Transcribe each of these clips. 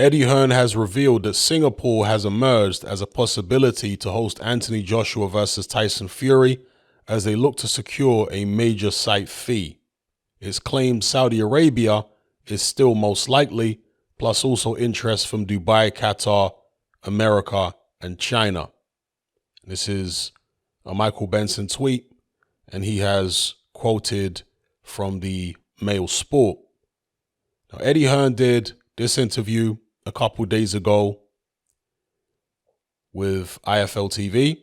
Eddie Hearn has revealed that Singapore has emerged as a possibility to host Anthony Joshua versus Tyson Fury as they look to secure a major site fee. It's claimed Saudi Arabia is still most likely, plus also interest from Dubai, Qatar, America, and China. This is a Michael Benson tweet, and he has quoted from the Mail Sport. Now, Eddie Hearn did this interview a couple days ago with IFL TV,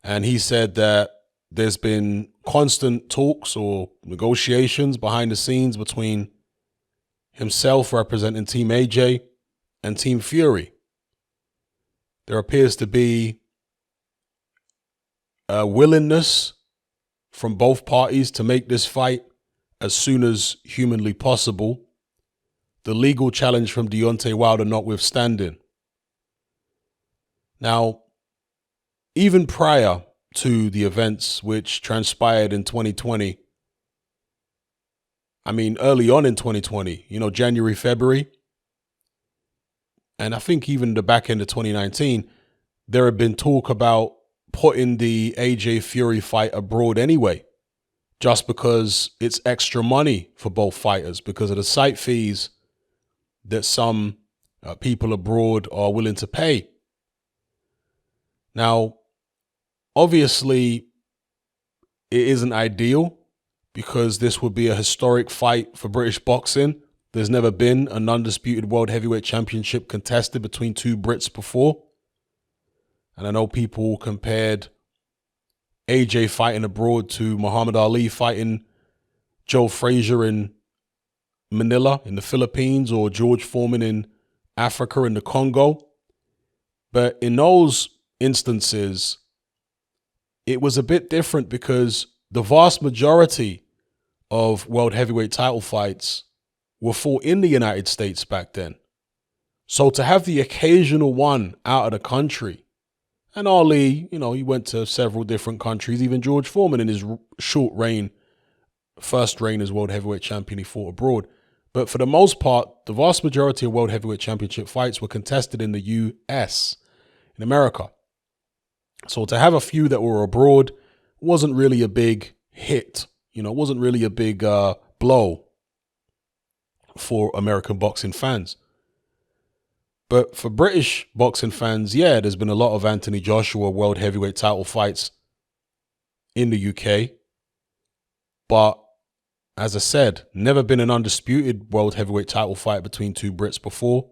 and he said that there's been constant talks or negotiations behind the scenes between himself representing Team AJ and Team Fury. There appears to be a willingness from both parties to make this fight as soon as humanly possible, the legal challenge from Deontay Wilder notwithstanding. Now, even prior to the events which transpired in 2020, early on in 2020, January, February, and I think even the back end of 2019, there had been talk about putting the AJ Fury fight abroad anyway, just because it's extra money for both fighters because of the site fees that some people abroad are willing to pay. Now, obviously, it isn't ideal because this would be a historic fight for British boxing. There's never been an undisputed world heavyweight championship contested between two Brits before. And I know people compared AJ fighting abroad to Muhammad Ali fighting Joe Frazier in Manila in the Philippines or George Foreman in Africa in the Congo. But in those instances, it was a bit different because the vast majority of world heavyweight title fights were fought in the United States back then. So to have the occasional one out of the country, and Ali, he went to several different countries, even George Foreman in his short reign, first reign as world heavyweight champion, he fought abroad. But for the most part, the vast majority of world heavyweight championship fights were contested in the US, in America. So to have a few that were abroad wasn't really a big hit. It wasn't really a big blow for American boxing fans. But for British boxing fans, yeah, there's been a lot of Anthony Joshua world heavyweight title fights in the UK. But as I said, never been an undisputed world heavyweight title fight between two Brits before.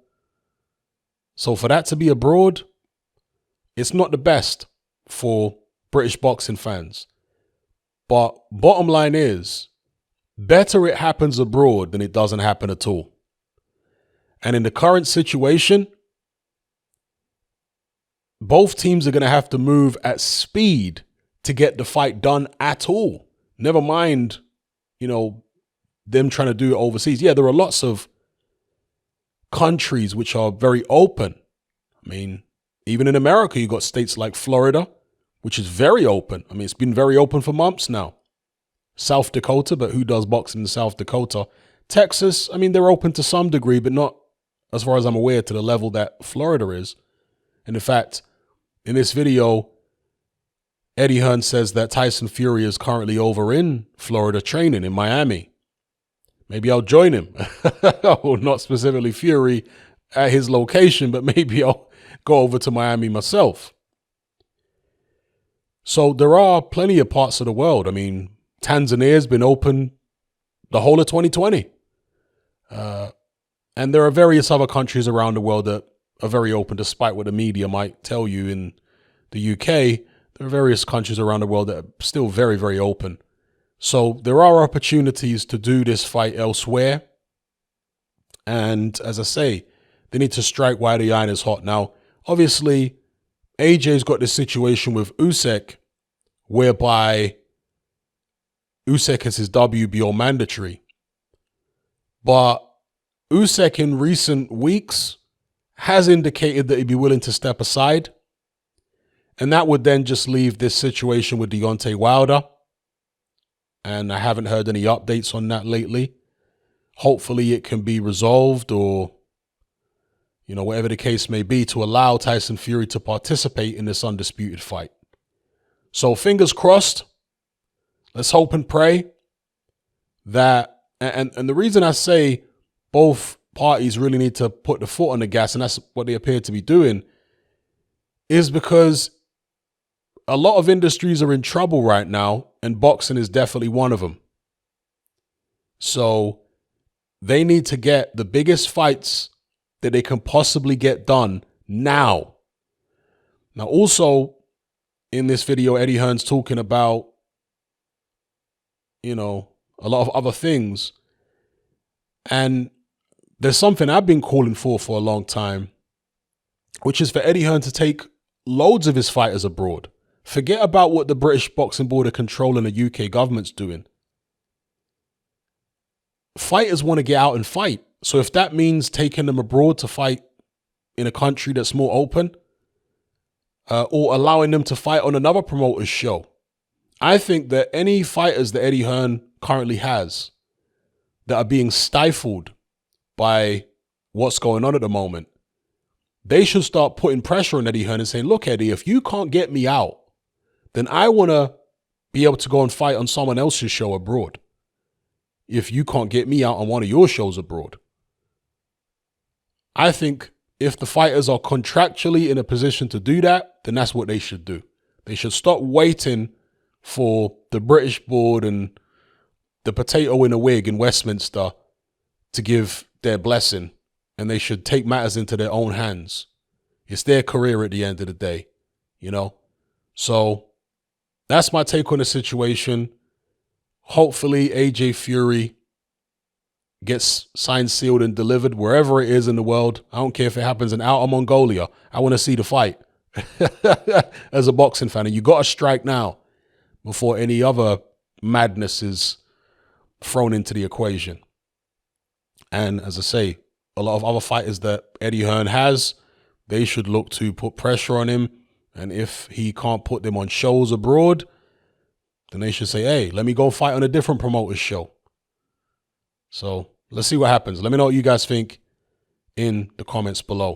So for that to be abroad, it's not the best for British boxing fans. But bottom line is, better it happens abroad than it doesn't happen at all. And in the current situation, both teams are going to have to move at speed to get the fight done at all. Never mind, them trying to do it overseas. Yeah, there are lots of countries which are very open. Even in America, you got states like Florida, which is very open. It's been very open for months now. South Dakota, but who does boxing in South Dakota? Texas, they're open to some degree, but not, as far as I'm aware, to the level that Florida is. And in fact, in this video, Eddie Hearn says that Tyson Fury is currently over in Florida training in Miami. Maybe I'll join him. Well, not specifically Fury at his location, but maybe I'll go over to Miami myself. So there are plenty of parts of the world. Tanzania's been open the whole of 2020. And there are various other countries around the world that are very open, despite what the media might tell you. In the UK, there are various countries around the world that are still very, very open. So there are opportunities to do this fight elsewhere. And as I say, they need to strike while the iron is hot. Now, obviously, AJ's got this situation with Usyk, whereby Usyk has his WBO mandatory. But Usyk in recent weeks has indicated that he'd be willing to step aside. And that would then just leave this situation with Deontay Wilder. And I haven't heard any updates on that lately. Hopefully it can be resolved, or whatever the case may be, to allow Tyson Fury to participate in this undisputed fight. So fingers crossed. Let's hope and pray that, and the reason I say both parties really need to put the foot on the gas, and that's what they appear to be doing, is because a lot of industries are in trouble right now, and boxing is definitely one of them. So they need to get the biggest fights that they can possibly get done now. Now, also in this video, Eddie Hearn's talking about, a lot of other things. And there's something I've been calling for a long time, which is for Eddie Hearn to take loads of his fighters abroad. Forget about what the British Boxing Board of Control and the UK government's doing. Fighters want to get out and fight. So if that means taking them abroad to fight in a country that's more open, or allowing them to fight on another promoter's show, I think that any fighters that Eddie Hearn currently has that are being stifled by what's going on at the moment, they should start putting pressure on Eddie Hearn and saying, look, Eddie, if you can't get me out, then I want to be able to go and fight on someone else's show abroad. If you can't get me out on one of your shows abroad. I think if the fighters are contractually in a position to do that, then that's what they should do. They should stop waiting for the British board and the potato in a wig in Westminster to give their blessing, and they should take matters into their own hands. It's their career at the end of the day, So that's my take on the situation. Hopefully AJ Fury gets signed, sealed, and delivered wherever it is in the world. I don't care if it happens in Outer Mongolia. I want to see the fight as a boxing fan. And you got to strike now before any other madness is thrown into the equation. And as I say, a lot of other fighters that Eddie Hearn has, they should look to put pressure on him. And if he can't put them on shows abroad, then they should say, hey, let me go fight on a different promoter's show. So let's see what happens. Let me know what you guys think in the comments below.